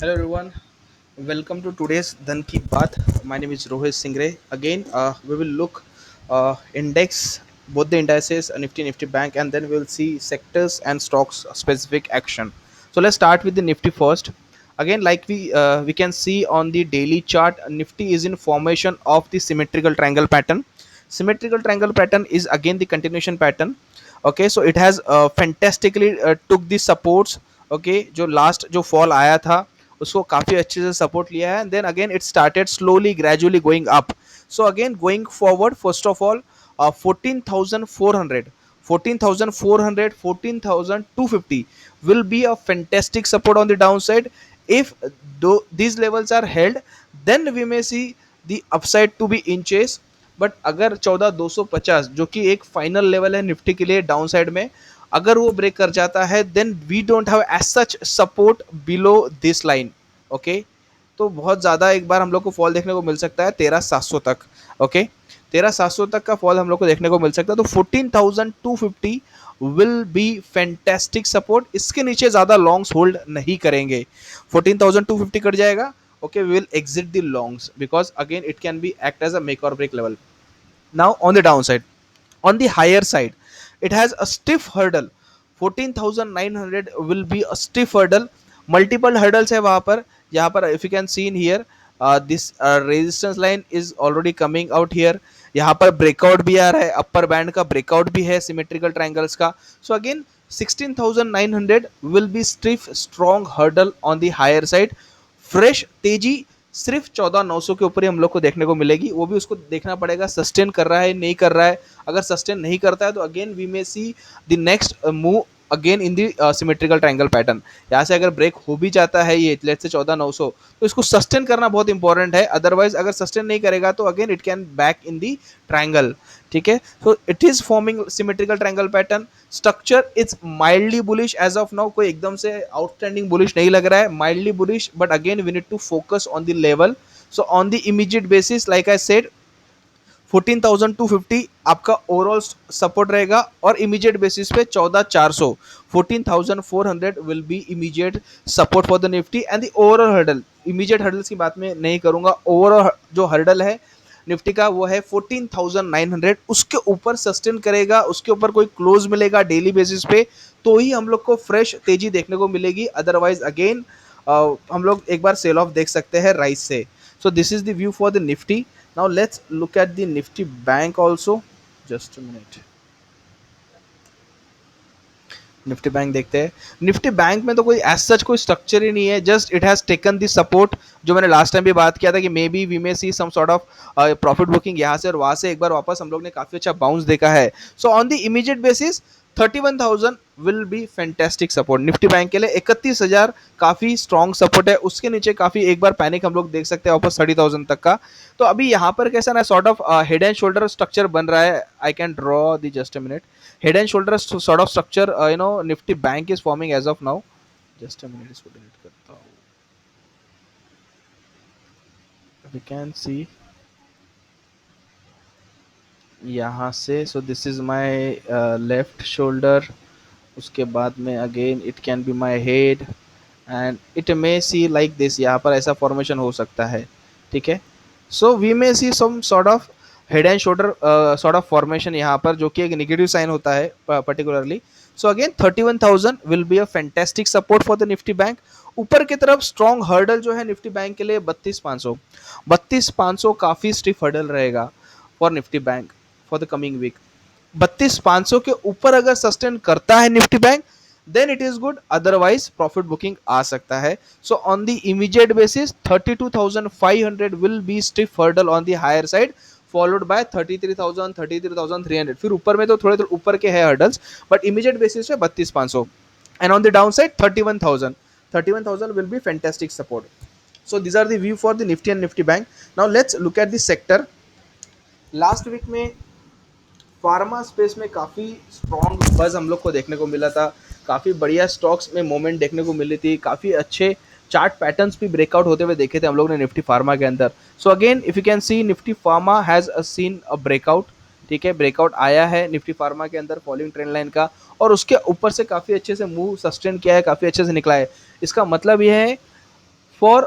Hello everyone, welcome to today's Dhan Ki Baat. My name is Rohit Singre. Again, we will look index both the indices, Nifty, Nifty Bank, and then we will see sectors and stocks specific action. So let's start with the Nifty first. Again, like we can see on the daily chart, Nifty is in formation of the symmetrical triangle pattern. Symmetrical triangle pattern is again the continuation pattern. Okay, so it has fantastically took the supports. Okay, जो last जो fall आया था उसको काफी अच्छे से support लिया है and then again it started slowly gradually going up. So again going forward first of all 14,400, 14,400, 14,250 will be a fantastic support on the downside. If these levels are held, then we may see the upside to be inches. But अगर 14,250 जो कि एक final level है Nifty के लिए down side में, अगर वो ब्रेक कर जाता है then we don't have as such support below this line. Okay, तो बहुत ज़्यादा एक बार हम लोग को फॉल देखने को मिल सकता है 13,700 तक. ओके, 13,700 तक का फॉल हम लोग को देखने को मिल सकता है. तो 14,250 विल बी फैंटेस्टिक सपोर्ट. इसके नीचे ज़्यादा लॉन्ग्स होल्ड नहीं करेंगे. 14,250 कट जाएगा, okay, we will exit the longs because again it can be act as a make or break level. Now on the downside, on the higher side, it has a stiff hurdle. 14,900 will be a stiff hurdle. Multiple hurdles है वहां पर. यहाँ पर if you can see in here, this resistance line is already coming out here. यहाँ पर breakout भी आ रहा है, अपर बैंड का ब्रेकआउट भी है सिमेट्रिकल ट्रायंगल्स का. So again 16,900 will be stiff strong hurdle on the higher side. Fresh तेजी सिर्फ 14,900 के ऊपर ही हम लोग को देखने को मिलेगी. वो भी उसको देखना पड़ेगा सस्टेन कर रहा है नहीं कर रहा है. अगर सस्टेन नहीं करता है तो again we may see the next move again in the symmetrical triangle pattern. यहाँ से अगर ब्रेक हो भी जाता है ये लेट्स से 14,900, तो इसको सस्टेन करना बहुत इंपॉर्टेंट है. अदरवाइज अगर सस्टेन नहीं करेगा तो again it can back in the triangle. ठीक है, so it is forming symmetrical triangle pattern. Structure is mildly bullish as of now. कोई एकदम से आउटस्टैंडिंग बुलिश नहीं लग रहा है, mildly bullish. But again we need to focus on the level. So on the immediate basis like I said 14,250 आपका overall support रहेगा और इमीडिएट बेसिस पे 14,400, 14,400 will be immediate support for the Nifty. And the overall hurdle, immediate hurdles की बात में नहीं करूंगा, overall जो हर्डल है निफ्टी का वो है 14,900. उसके ऊपर सस्टेन करेगा, उसके ऊपर कोई क्लोज मिलेगा डेली बेसिस पे तो ही हम लोग को फ्रेश तेजी देखने को मिलेगी. अदरवाइज अगेन हम लोग एक बार सेल ऑफ देख सकते हैं राइस से. सो this is the view for the Nifty. Now let's look at the Nifty Bank also. Just a minute. Nifty bank देखते हैं. निफ्टी बैंक में तो कोई एज सच कोई स्ट्रक्चर ही नहीं है. Just it has taken the support जो मैंने लास्ट टाइम भी बात किया था कि maybe we may see some sort of profit booking यहाँ से और वहां से एक बार वापस हम लोग ने काफी अच्छा बाउंस देखा है. सो on the immediate basis 31,000 will be fantastic support Nifty bank के लिए. 31,000 काफी स्ट्रॉन्ग सपोर्ट है. उसके नीचे काफी एक बार पैनिक हम लोग देख सकते हैं वापस 30,000 तक का. तो अभी यहाँ पर कैसा ना sort of head and shoulder structure बन रहा है. I can draw the just a minute. Head and shoulder sort of structure, Nifty Bank is forming as of now. Just a minute, इसको delete करता हूँ. We can see यहाँ से. So this is my left shoulder. उसके बाद में again it can be my head and it may see like this. यहाँ पर ऐसा formation हो सकता है. ठीक है, so we may see some sort of head and shoulder sort of formation यहाँ पर जो कि एक नेगेटिव साइन होता है particularly. So again 31,000 will be a fantastic support for the Nifty bank. ऊपर की तरफ स्ट्रॉन्ग हर्डल जो है निफ्टी बैंक के लिए 32,500. 32,500 काफी स्टिफ हर्डल रहेगा for Nifty bank for the coming week. 32,500 के ऊपर अगर सस्टेन करता है Nifty bank then it is good, otherwise profit booking आ सकता है. So on the immediate basis 32,500 will be stiff hurdle on the higher side followed by 33,000, 33,300. फिर ऊपर में तो थोड़े थोड़े ऊपर के है hurdles but immediate basis पे 32,500 and on the downside 31,000. 31,000 will be fantastic support. So these are the view for the Nifty and Nifty Bank. Now let's look at the sector. Last week में pharma space में काफ़ी strong बज हम लोग को देखने को मिला था. काफ़ी बढ़िया स्टॉक्स में मोमेंट देखने को मिली थी. काफ़ी अच्छे चार्ट पैटर्न्स भी ब्रेकआउट होते हुए देखे थे हम लोग ने निफ्टी फार्मा के अंदर. So again if you can C Nifty pharma has seen a breakout. ठीक है, ब्रेकआउट आया है निफ्टी फार्मा के अंदर फॉलोइंग ट्रेंड लाइन का और उसके ऊपर से काफ़ी अच्छे से मूव सस्टेन किया है, काफ़ी अच्छे से निकला है. इसका मतलब यह है for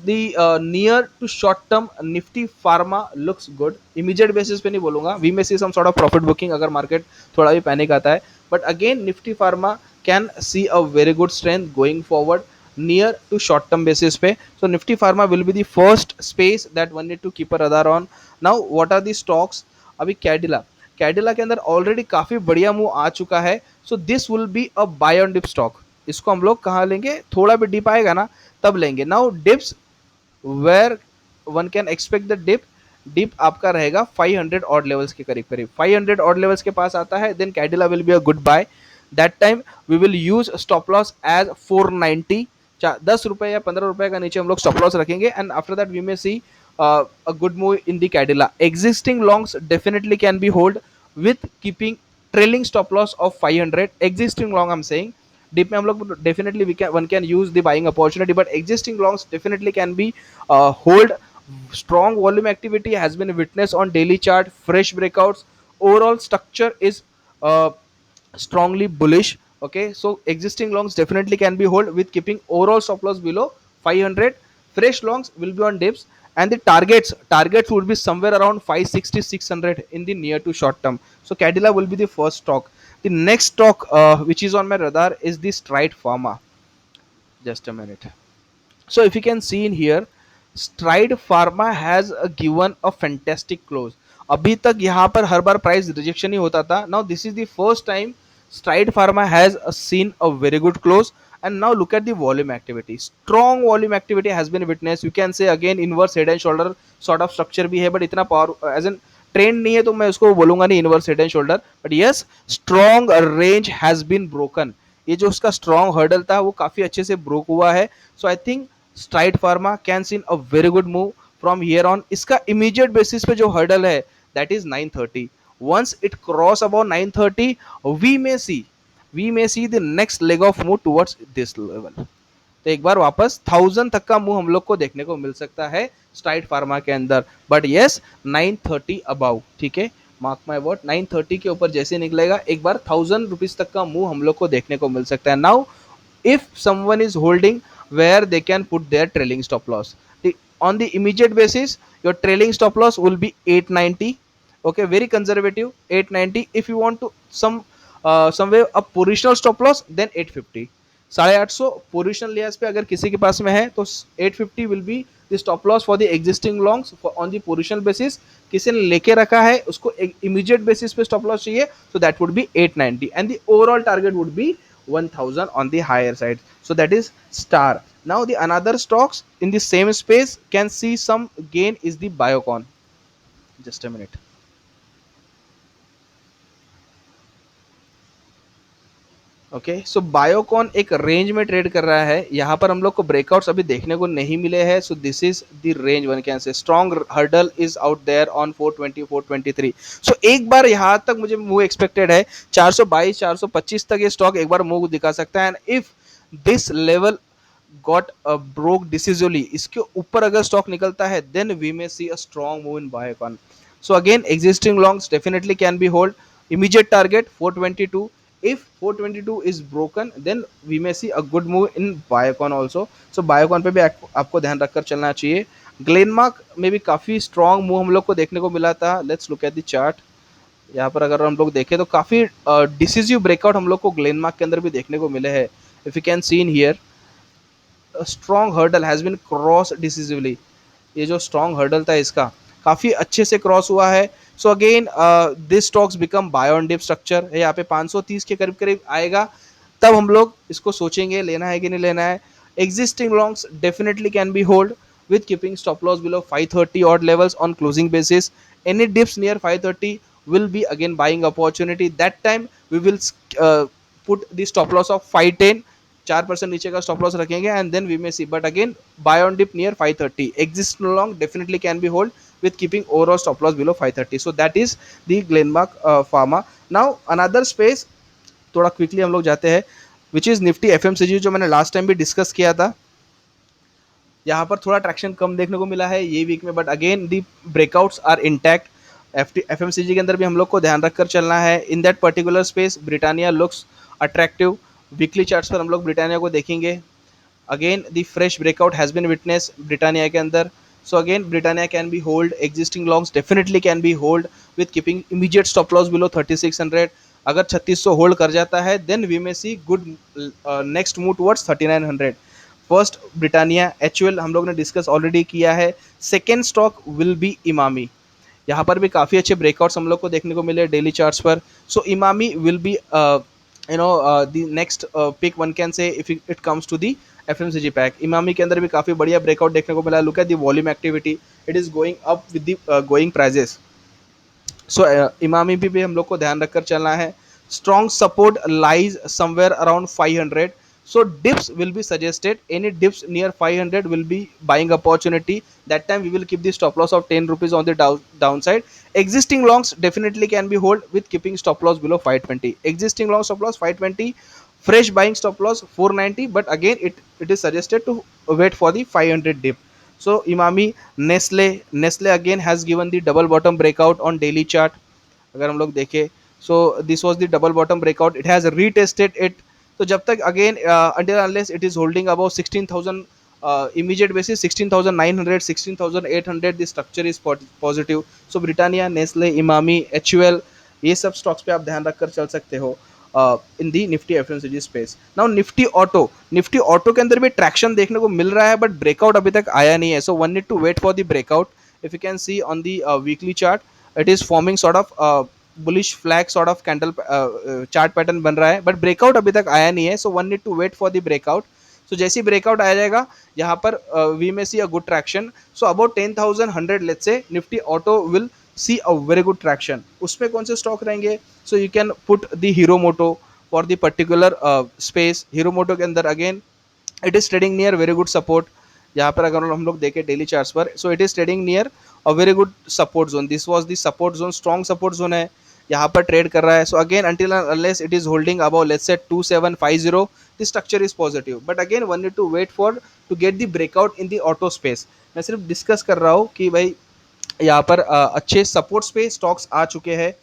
the near to short term Nifty Pharma looks good. Immediate basis पे नहीं बोलूंगा, we may see some sort of profit booking अगर market थोड़ा भी पैनिक आता है, but again Nifty Pharma can see a very good strength going forward near to short term basis पे. So Nifty Pharma will be the first space that one need to keep a radar on. Now what are the stocks? अभी कैडिला, कैडिला के अंदर already काफी बढ़िया move आ चुका है, so this will be a buy on dip stock. इसको हम लोग कहाँ लेंगे, थोड़ा भी डिप आएगा ना तब लेंगे. Now dips where one can expect the dip, dip आपका रहेगा 500 ऑड लेवल्स के करीब करीब. 500 ऑड लेवल्स के पास आता है, then Cadila will be a good buy. That time we will use stop loss as 490. 10 रुपए या 15 रुपए का नीचे हम लोग स्टॉप लॉस रखेंगे, and after that we may see a good move in the Cadilla. Existing longs definitely can be hold with keeping trailing stop loss of 500. Existing long I'm saying, deep में हम लोग definitely we can one can use the buying opportunity, but existing longs definitely can be hold. Strong volume activity has been witnessed on daily chart, fresh breakouts. Overall structure is uh, strongly bullish. Okay, so existing longs definitely can be hold with keeping overall stop loss below 500. Fresh longs will be on dips, and the targets would be somewhere around 560 600 in the near to short term. So Cadila will be the first stock. The next stock which is on my radar is the Stride Pharma. Just a minute. So if you can see in here, Stride Pharma has given a fantastic close. अभी तक यहाँ पर हर बार price rejection ही होता था. Now this is the first time Stride Pharma has seen a very good close. And now look at the volume activity. Strong volume activity has been witnessed. You can say again inverse head and shoulder sort of structure भी है, but इतना power as in trend नहीं है तो मैं उसको बोलूंगा नहीं inverse head and shoulder. But yes, strong range has been broken. ये जो उसका स्ट्रॉन्ग हर्डल था वो काफी अच्छे से ब्रोक हुआ है. So I think Stride Pharma can seen a very good move from here on. इसका इमीडिएट बेसिस पे जो हर्डल है that is 930. once it cross about 930, we may see we may see the next leg of move towards this level. तो एक बार वापस 1000 तक का मूव हम लोग को देखने को मिल सकता है स्ट्राइड फार्मा के अंदर. बट यस, 930 अबाउ, ठीक है, मार्क माय वर्ड, 930 के ऊपर जैसे निकलेगा एक बार 1000 रुपीज तक का मूव हम लोग को देखने को मिल सकता है. Now if someone is holding, where they can put their trailing stop loss. On the immediate basis, your trailing stop loss will be 890. Okay, very conservative, 890. If you want to somewhere a positional stop loss, then 850. 850 positional लिहाज पे अगर किसी के पास में है तो 850 will be the stop loss for the existing longs on the positional basis. किसी ने लेके रखा है उसको इमीडिएट बेसिस पे स्टॉप लॉस चाहिए, so that would be 890, and the overall target would be 1000 on the higher side. So that is star. Now the another stocks in the same space can see some gain is the Biocon. Just a minute. Okay, so Biocon एक range में trade कर रहा है. यहाँ पर हम लोग को ब्रेकआउट्स अभी देखने को नहीं मिले हैं. So this is the range, one can say strong hurdle is out there on 420 423. सो एक बार यहाँ तक मुझे मूव एक्सपेक्टेड है 422 425 तक ये स्टॉक एक बार मूव दिखा सकता है. And if this level got broke decisively, इसके ऊपर अगर स्टॉक निकलता है then we may see a strong move in Biocon. So again existing longs definitely can be hold. Immediate target 422. If 422 is broken, then we may see a good move in Biocon also. So Biocon पे भी आपको ध्यान रखकर चलना चाहिए. Glenmark में भी काफी स्ट्रॉन्ग मूव हम लोग को देखने को मिला था. Let's look at the chart. यहाँ पर अगर हम लोग देखें तो काफी डिसिसिव ब्रेकआउट हम लोग को ग्लेनमार्क के अंदर भी देखने को मिले हैं. If you can see in here, strong hurdle has been cross decisively. ये जो स्ट्रॉन्ग हर्डल था इसका काफी अच्छे से क्रॉस हुआ है. So again this stocks become buy on dip structure है. यहाँ पे 530 के करीब करीब आएगा तब हम लोग इसको सोचेंगे लेना है कि नहीं लेना है. Existing longs definitely can be hold with keeping stop loss below 530 odd levels on closing basis. Any dips near 530 will be again buying opportunity. That time we will put the stop loss of 510. 4% नीचे का stop loss रखेंगे and then we may see. But again buy on dip near 530. Exist long definitely can be hold with keeping overall stop loss below 530. So that is the Glenmark Pharma. Now another space थोड़ा quickly हम लोग जाते हैं which is Nifty FMCG, जो मैंने last time भी discuss किया था. यहाँ पर थोड़ा ट्रैक्शन कम देखने को मिला है ये वीक में, but again the breakouts are intact. FMCG के अंदर भी हम लोग को ध्यान रखकर चलना है. In that particular space Britannia looks attractive. Weekly charts पर हम लोग ब्रिटानिया को देखेंगे. Again the fresh breakout has been witness Britannia के अंदर. So again Britannia can be hold, existing longs definitely can be hold with keeping immediate stop loss below 3600. अगर 3600 hold कर जाता है then we may see good next move towards 3900. First Britannia, HUL हम लोग ने discuss already किया है. Second stock will be Emami. यहाँ पर भी काफ़ी अच्छे ब्रेकआउट्स हम लोग को देखने को मिले डेली चार्ट्स पर. So Emami will be the next pick one can say if it comes to the FMCG pack. Emami के अंदर भी काफ़ी बढ़िया ब्रेकआउट देखने को मिला. Look at the volume activity, it is going up with the going prices. So Emami भी हम लोग को ध्यान रखकर चलना है. Strong support lies somewhere around 500. So dips will be suggested. Any dips near 500 will be buying opportunity. That time we will keep the stop loss of 10 rupees on the downside. Existing longs definitely can be hold with keeping stop loss below 520. Existing long stop loss 520. Fresh buying stop loss 490. But again it is suggested to wait for the 500 dip. So Imami, Nestle again has given the double bottom breakout on daily chart. अगर हम लोग देखें, so this was the double bottom breakout, it has retested it. तो जब तक again until unless it is holding about 16,000 immediate basis 16,900 16,800 the structure is positive. So Britannia, Nestle, Emami, HUL, ये सब stocks पे आप ध्यान रखकर चल सकते हो in the Nifty FMCG space. Now Nifty auto के अंदर भी ट्रैक्शन देखने को मिल रहा है बट ब्रेकआउट अभी तक आया नहीं है. So one need to wait for the breakout. If you can see on the weekly chart, it is forming sort of bullish flag sort of candle chart pattern बन रहा है बट ब्रेकआउट अभी तक आया नहीं है. So one need to wait for the breakout. So जैसे ही ब्रेकआउट आ जाएगा यहाँ पर we may see a good traction. So about 10,100 let's say Nifty auto will see a very good traction. उसमें कौन से स्टॉक रहेंगे? So you can put the Hero Moto for the particular space. Hero Moto के अंदर again it is trading near very good support. यहाँ पर अगर हम लोग देखें डेली चार्ट्स पर, so it is trading near a very good support zone. This was the support zone, strong support zone है, यहाँ पर ट्रेड कर रहा है. So again until unless it is holding above let's say 2750, the structure is positive. But again one need to wait for to get the breakout in the auto space. मैं सिर्फ discuss कर रहा हूँ कि भाई यहाँ पर अच्छे सपोर्ट्स पे स्टॉक्स आ चुके हैं.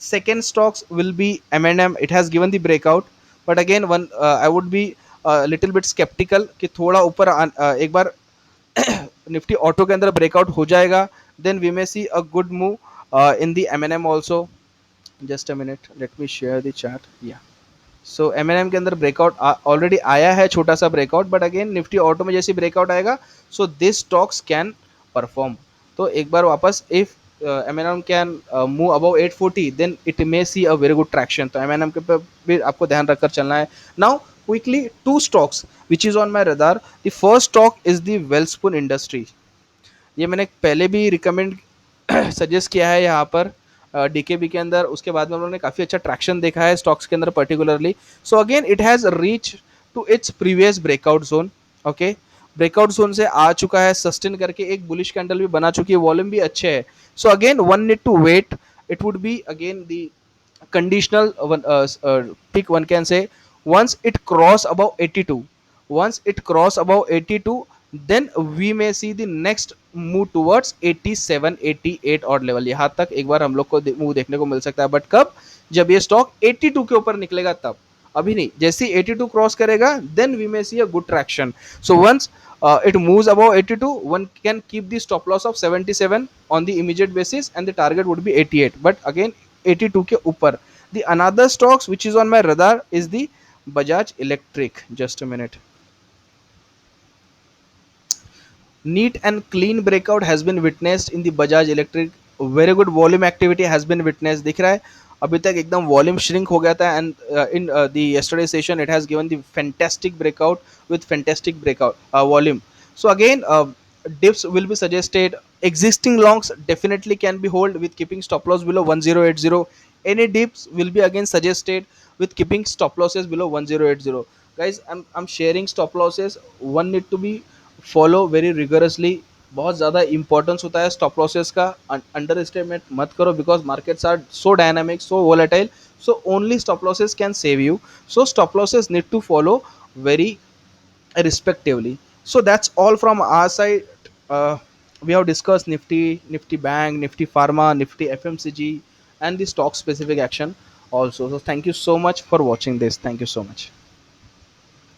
Second stocks will be M&M. It has given the breakout but again one I would be little bit sceptical कि थोड़ा ऊपर एक बार निफ्टी ऑटो के अंदर ब्रेकआउट हो जाएगा then we may see a good move in the M&M also. Just a minute, let me share the chart. या so M&M के अंदर ब्रेकआउट ऑलरेडी आया है, छोटा सा breakout. But again Nifty auto में जैसे ब्रेकआउट आएगा so this stocks can perform. तो एक बार वापस if M&M can move above 840 then it may see a very good traction. तो M&M के पे भी आपको ध्यान रखकर चलना है. Now quickly two stocks which is on my radar. The first stock is the Welspun industry. ये मैंने पहले भी रिकमेंड सजेस्ट किया है यहाँ पर डीकेबी के अंदर. उसके बाद में उन्होंने काफ़ी अच्छा ट्रैक्शन देखा है स्टॉक्स के अंदर particularly. So again it has reach to its previous breakout zone. Okay, breakout zone से आ चुका है, सस्टेन करके एक बुलिश कैंडल भी बना चुकी है, वॉल्यूम भी अच्छे है. So again one need to wait. It would be again the conditional pick one can say. Once it cross above 82, once it cross above 82 then we may see the next move towards 87 88 और level. यहाँ तक एक बार हम लोग को move देखने को मिल सकता है. बट कब? जब ये स्टॉक 82 के ऊपर निकलेगा तब, अभी नहीं. जैसे 82 क्रॉस करेगा then we may see a good traction. So once it moves above 82 one can keep the stop loss of 77 on the immediate basis and the target would be 88. but again 82 के ऊपर. the another stocks which is on my radar is the Bajaj Electric. just a minute. Neat and clean breakout has been witnessed in the Bajaj Electric. Very good volume activity has been witnessed. दिख रहा है अभी तक एकदम volume shrink हो गया था and in the yesterday session it has given the fantastic breakout with fantastic breakout volume. So again dips will be suggested. Existing longs definitely can be hold with keeping stop loss below 1080. Any dips will be again suggested with keeping stop losses below 1080. Guys, I'm sharing stop losses. One need to be follow very rigorously. बहुत ज़्यादा importance होता है stop losses का. Underestimate मत करो because markets are so dynamic, so volatile. So only stop losses can save you. So stop losses need to follow very respectively. So that's all from our side. We have discussed Nifty Bank, Nifty Pharma, Nifty FMCG, and the stock specific action also. So thank you so much for watching this. Thank you so much.